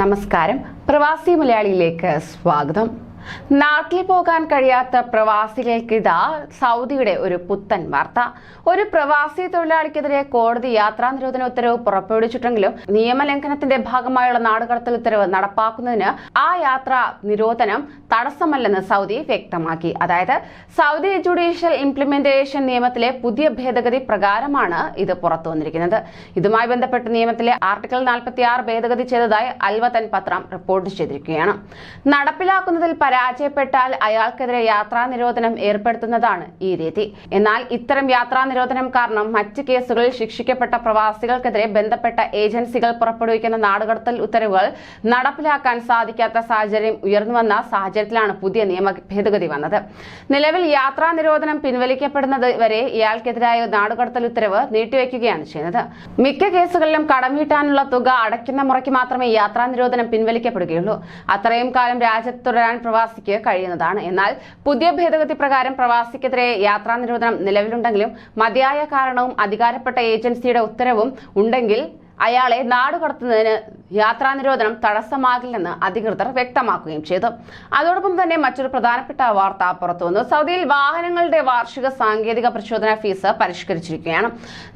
നമസ്കാരം. പ്രവാസി മലയാളിയിലേക്ക് സ്വാഗതം. നാട്ടിൽ പോകാൻ കഴിയാത്ത പ്രവാസികൾക്കിതാ സൗദിയുടെ ഒരു പുത്തൻ വാർത്ത. ഒരു പ്രവാസി തൊഴിലാളിക്കെതിരെ കോടതി യാത്രാ നിരോധന ഉത്തരവ് പുറപ്പെടുവിച്ചിട്ടെങ്കിലും നിയമലംഘനത്തിന്റെ ഭാഗമായുള്ള നാടുകടത്തൽ ഉത്തരവ് നടപ്പാക്കുന്നതിന് ആ യാത്രാ നിരോധനം തടസ്സമല്ലെന്ന് സൗദി വ്യക്തമാക്കി. അതായത് സൗദി ജുഡീഷ്യൽ ഇംപ്ലിമെന്റേഷൻ നിയമത്തിലെ പുതിയ ഭേദഗതി പ്രകാരമാണ് ഇത് പുറത്തു വന്നിരിക്കുന്നത്. ഇതുമായി ബന്ധപ്പെട്ട് നിയമത്തിലെ ആർട്ടിക്കിൾ 46 ഭേദഗതി ചെയ്തതായി അൽവതൻ പത്രം റിപ്പോർട്ട് ചെയ്തിരിക്കുകയാണ്. നടപ്പിലാക്കുന്നതിൽ പരാജയപ്പെട്ടാൽ അയാൾക്കെതിരെ യാത്രാ നിരോധനം ഏർപ്പെടുത്തുന്നതാണ് ഈ രീതി. എന്നാൽ ഇത്തരം യാത്രാ നിരോധനം കാരണം മറ്റ് കേസുകളിൽ ശിക്ഷിക്കപ്പെട്ട പ്രവാസികൾക്കെതിരെ ബന്ധപ്പെട്ട ഏജൻസികൾ പുറപ്പെടുവിക്കുന്ന നാടുകടത്തൽ ഉത്തരവുകൾ നടപ്പിലാക്കാൻ സാധിക്കാത്ത സാഹചര്യം ഉയർന്നുവന്ന സാഹചര്യത്തിലാണ് പുതിയ നിയമ ഭേദഗതി വന്നത്. നിലവിൽ യാത്രാ നിരോധനം പിൻവലിക്കപ്പെടുന്നത് വരെ ഇയാൾക്കെതിരായ നാടുകടത്തൽ ഉത്തരവ് നീട്ടിവെക്കുകയാണ് ചെയ്യുന്നത്. മിക്ക കേസുകളിലും കടം വീട്ടാനുള്ള തുക അടയ്ക്കുന്ന മുറയ്ക്ക് മാത്രമേ യാത്രാ നിരോധനം പിൻവലിക്കപ്പെടുകയുള്ളൂ. അത്രയും കാലം രാജ്യത്ത് തുടരാൻ പ്രവാസിക്ക് കഴിയുന്നതാണ്. എന്നാൽ പുതിയ ഭേദഗതി പ്രകാരം പ്രവാസിക്കെതിരെ യാത്രാ നിരോധനം നിലവിലുണ്ടെങ്കിലും മതിയായ കാരണവും അധികാരപ്പെട്ട ഏജൻസിയുടെ ഉത്തരവും ഉണ്ടെങ്കിൽ അയാളെ നാടുകടത്തുന്നതിന് യാത്രാ നിരോധനം തടസ്സമാകില്ലെന്ന് അധികൃതർ വ്യക്തമാക്കുകയും ചെയ്തു. അതോടൊപ്പം തന്നെ മറ്റൊരു പ്രധാനപ്പെട്ട വാർത്ത പുറത്തുവന്നു. സൗദിയിൽ വാഹനങ്ങളുടെ വാർഷിക സാങ്കേതിക പരിശോധനാ ഫീസ് പരിഷ്കരിച്ചിരിക്കുകയാണ്.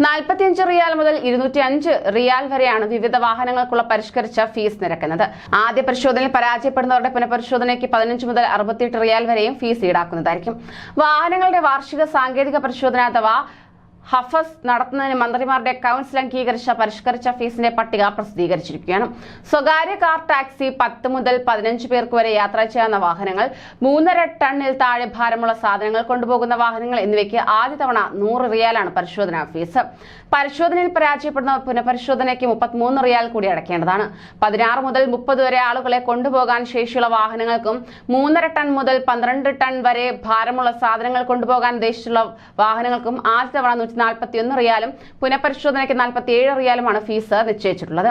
45 റിയാൽ മുതൽ 205 റിയാൽ വരെയാണ് വിവിധ വാഹനങ്ങൾക്കുള്ള പരിഷ്കരിച്ച ഫീസ് നിരക്കുന്നത്. ആദ്യ പരിശോധനയിൽ പരാജയപ്പെടുന്നവരുടെ പുനഃപരിശോധനയ്ക്ക് 15 മുതൽ 68 റിയാൽ വരെയും ഫീസ് ഈടാക്കുന്നതായിരിക്കും. വാഹനങ്ങളുടെ വാർഷിക സാങ്കേതിക പരിശോധന അഥവാ ഹഫസ് നടത്തുന്നതിന് മന്ത്രിമാരുടെ കൗൺസിൽ അംഗീകരിച്ച പരിഷ്കരിച്ച ഫീസിന്റെ പട്ടിക പ്രസിദ്ധീകരിച്ചിരിക്കുകയാണ്. സ്വകാര്യ കാർ, ടാക്സി, 10 മുതൽ 15 പേർക്ക് വരെ യാത്ര ചെയ്യാവുന്ന വാഹനങ്ങൾ, 3.5 ടണ്ണിൽ താഴെ ഭാരമുള്ള സാധനങ്ങൾ കൊണ്ടുപോകുന്ന വാഹനങ്ങൾ എന്നിവയ്ക്ക് ആദ്യ തവണ 100 റിയാലാണ് പരിശോധനാ ഫീസ്. പരിശോധനയിൽ പരാജയപ്പെടുന്ന പുനഃപരിശോധനയ്ക്ക് 33 റിയാൽ കൂടി അടയ്ക്കേണ്ടതാണ്. 16 മുതൽ 30 വരെ ആളുകളെ കൊണ്ടുപോകാൻ ശേഷിയുള്ള വാഹനങ്ങൾക്കും 3.5 ടൺ മുതൽ 12 ടൺ വരെ ഭാരമുള്ള സാധനങ്ങൾ കൊണ്ടുപോകാൻ ഉദ്ദേശിച്ചുള്ള വാഹനങ്ങൾക്കും ആദ്യ തവണ 141 റിയാലും പുനഃപരിശോധനയ്ക്ക് 47 റിയാലുമാണ് ഫീസ് നിശ്ചയിച്ചിട്ടുള്ളത്.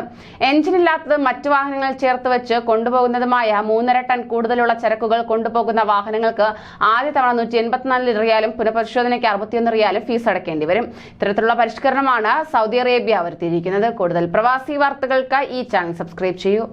എഞ്ചിനില്ലാത്തത് മറ്റു വാഹനങ്ങൾ ചേർത്ത് വെച്ച് കൊണ്ടുപോകുന്നതുമായ 3.5 ടൺ കൂടുതലുള്ള ചരക്കുകൾ കൊണ്ടുപോകുന്ന വാഹനങ്ങൾക്ക് ആദ്യ തവണ 184 റിയാലും പുനഃപരിശോധനയ്ക്ക് 61 റിയാലും ഫീസ് അടയ്ക്കേണ്ടി വരും. ഇത്തരത്തിലുള്ള പരിഷ്കരണമാണ് സൗദി അറേബ്യ വരുത്തിയിരിക്കുന്നത്. കൂടുതൽ പ്രവാസി വാർത്തകൾക്ക് ഈ ചാനൽ സബ്സ്ക്രൈബ് ചെയ്യൂ.